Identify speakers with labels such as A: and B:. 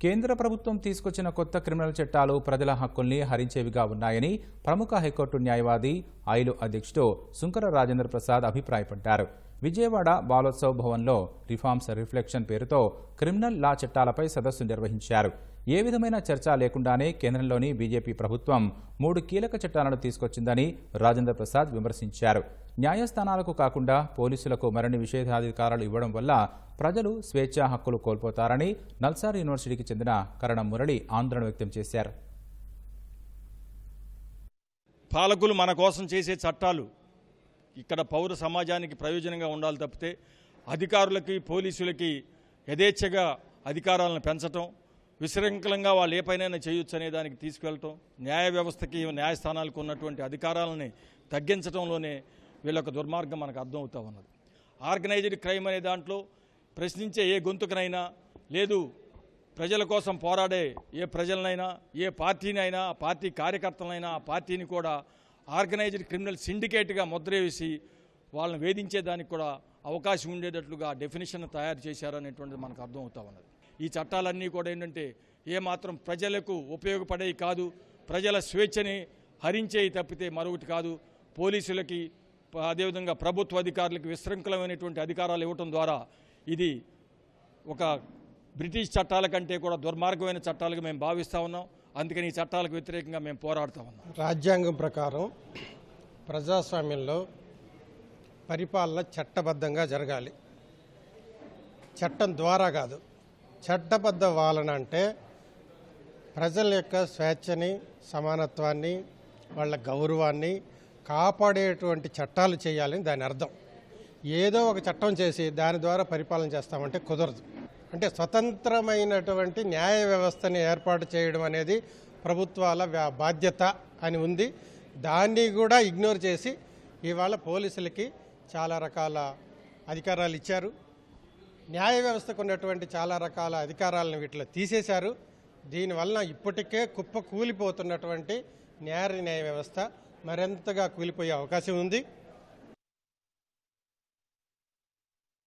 A: కేంద్ర ప్రభుత్వం తీసుకొచ్చిన కొత్త క్రిమినల్ చట్టాలు ప్రజల హక్కుల్ని హరించేవిగా ఉన్నాయని ప్రముఖ హైకోర్టు న్యాయవాది ఐలు అధ్యక్షుడు సుంకర రాజేంద్ర ప్రసాద్ అభిప్రాయపడ్డారు. విజయవాడ బాలోత్సవ్ భవన్లో రిఫార్మ్స్ రిఫ్లెక్షన్ పేరుతో క్రిమినల్ లా చట్టాలపై సదస్సు నిర్వహించారు. ఏ విధమైన చర్చ లేకుండానే కేంద్రంలోని బీజేపీ ప్రభుత్వం 3 కీలక చట్టాలను తీసుకొచ్చిందని రాజేంద్ర ప్రసాద్ విమర్శించారు. న్యాయస్థానాలకు కాకుండా పోలీసులకు మరిన్ని విశేషాధికారాలు ఇవ్వడం వల్ల ప్రజలు స్వేచ్ఛా హక్కులు కోల్పోతారని నల్సార్ యూనివర్సిటీకి చెందిన కరణం మురళి ఆందోళన వ్యక్తం చేశారు.
B: పాలకులు మన కోసం చేసే చట్టాలు ఇక్కడ పౌర సమాజానికి ప్రయోజనంగా ఉండాలి తప్పితే అధికారులకి పోలీసులకి యథేచ్ఛగా అధికారాలను పెంచటం, విశృంఖలంగా వాళ్ళు ఏ పైనైనా చేయొచ్చు అనే దానికి తీసుకెళ్ళటం, న్యాయ వ్యవస్థకి న్యాయస్థానాలకు ఉన్నటువంటి అధికారాలని తగ్గించడంలోనే వీళ్ళొక దుర్మార్గం మనకు అర్థమవుతూ ఉన్నది. ఆర్గనైజ్డ్ క్రైమ్ అనే దాంట్లో ప్రశ్నించే ఏ గొంతుకనైనా లేదు, ప్రజల కోసం పోరాడే ఏ ప్రజలనైనా ఏ పార్టీనైనా ఆ పార్టీ కార్యకర్తలైనా ఆ పార్టీని కూడా ఆర్గనైజ్డ్ క్రిమినల్ సిండికేట్గా ముద్ర వేసి వాళ్ళని వేధించేదానికి కూడా అవకాశం ఉండేటట్లుగా డెఫినేషన్ తయారు చేశారనేటువంటిది మనకు అర్థమవుతూ ఉన్నది. ఈ చట్టాలన్నీ కూడా ఏంటంటే ఏమాత్రం ప్రజలకు ఉపయోగపడేవి కాదు, ప్రజల స్వేచ్ఛని హరించేవి తప్పితే మరొకటి కాదు. పోలీసులకి అదేవిధంగా ప్రభుత్వ అధికారులకు విశృంఖలమైనటువంటి అధికారాలు ఇవ్వటం ద్వారా ఇది ఒక బ్రిటిష్ చట్టాల కంటే కూడా దుర్మార్గమైన చట్టాలుగా మేము భావిస్తూ ఉన్నాం. అందుకని ఈ చట్టాలకు వ్యతిరేకంగా మేము పోరాడుతూ ఉన్నాం.
C: రాజ్యాంగం ప్రకారం ప్రజాస్వామ్యంలో పరిపాలన చట్టబద్ధంగా జరగాలి, చట్టం ద్వారా కాదు. చట్టబద్ధ పాలన అంటే ప్రజల యొక్క స్వేచ్ఛని, సమానత్వాన్ని, వాళ్ళ గౌరవాన్ని కాపాడేటువంటి చట్టాలు చేయాలని దాని అర్థం. ఏదో ఒక చట్టం చేసి దాని ద్వారా పరిపాలన చేస్తామంటే కుదరదు. అంటే స్వతంత్రమైనటువంటి న్యాయ వ్యవస్థని ఏర్పాటు చేయడం అనేది ప్రభుత్వాల బాధ్యత అని ఉంది. దాన్ని కూడా ఇగ్నోర్ చేసి ఇవాళ పోలీసులకి చాలా రకాల అధికారాలు ఇచ్చారు. న్యాయ వ్యవస్థకు ఉన్నటువంటి చాలా రకాల అధికారాలను వీటిలో తీసేశారు. దీనివల్ల ఇప్పటికే కుప్ప కూలిపోతున్నటువంటి న్యాయ వ్యవస్థ మరింతగా కూలిపోయే అవకాశం ఉంది.